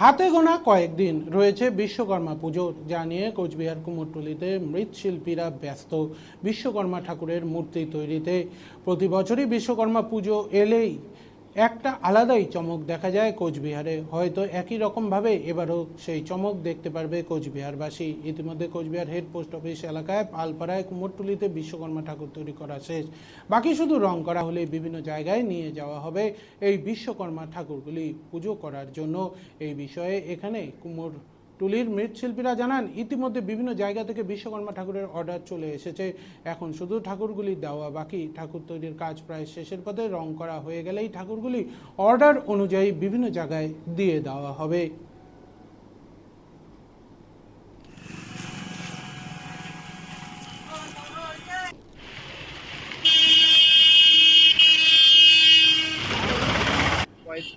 হাতে গোনা কয়েকদিন রয়েছে বিশ্বকর্মা পুজোর, যা নিয়ে কোচবিহার কুমোরটুলিতে মৃৎশিল্পীরা ব্যস্ত বিশ্বকর্মা ঠাকুরের মূর্তি তৈরিতে। প্রতি বছরই বিশ্বকর্মা পুজো এলেই একটা আলাদাই চমক দেখা যায় কোচবিহারে। হয়তো একই রকমভাবে এবারও সেই চমক দেখতে পারবে কোচবিহারবাসী। ইতিমধ্যে কোচবিহার হেড পোস্ট অফিস এলাকায় পালপাড়ায় কুমোরটুলিতে বিশ্বকর্মা ঠাকুর তৈরি করা শেষ। বাকি শুধু রং করা হলে বিভিন্ন জায়গায় নিয়ে যাওয়া হবে এই বিশ্বকর্মা ঠাকুরগুলি পুজো করার জন্য। এই বিষয়ে এখানে কুমোরটুলির মৃৎশিল্পীরা জানান, ইতিমধ্যে বিভিন্ন জায়গা থেকে বিশ্বকর্মা ঠাকুরের অর্ডার চলে এসেছে। এখন শুধু ঠাকুরগুলি দেওয়া বাকি। ঠাকুর তৈরির কাজ প্রায় শেষের পথে। রং করা হয়ে গেলেই ঠাকুরগুলি অর্ডার অনুযায়ী বিভিন্ন জায়গায় দিয়ে দেওয়া হবে।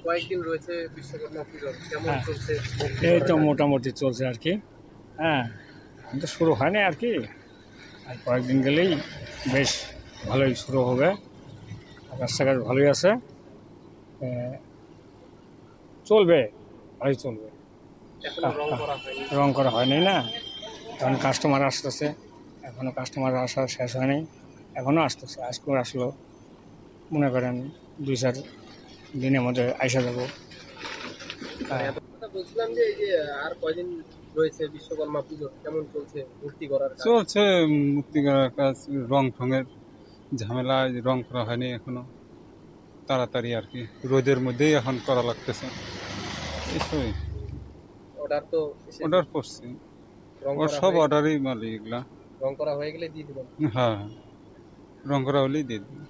কয়েকদিন রয়েছে বিশ্বকর্মা পুজো, কেমন চলছে? এই তো মোটামুটি চলছে আর কি। হ্যাঁ, কিন্তু শুরু হয়নি আর কি, আর কয়েকদিন গেলেই বেশ ভালোই শুরু হবে। রাস্তাঘাট ভালোই আছে, চলবে, ভালোই চলবে। এখনো রং করা হয়নি। রং করা হয়নি না, এখন কাস্টমার আসতেছে, এখনও কাস্টমার আসা শেষ হয়নি, এখনও আসতেছে। আজকেও আসলো, মনে করেন 2-4 দিনের মধ্যে আইসা যাবো। বলছিলাম যে এই যে আর কয়দিন রয়েছে বিশ্বকর্মা পুজো, কেমন চলছে মূর্তি করার কাজ? চলছে মূর্তি করার কাজ, রং ঠঙের ঝামেলা, রং করা হয়নি এখনো। তাড়াতাড়ি আর কি, রোদের মধ্যেই এখন করা লাগতেছে। এইসবই অর্ডার তো অর্ডার করছি, রং ওর করা সব অর্ডারই মালি এগুলা। রং করা হয়ে গেলে দিয়ে দিবেন। হ্যাঁ, রং করা হলেই দিয়ে দিই।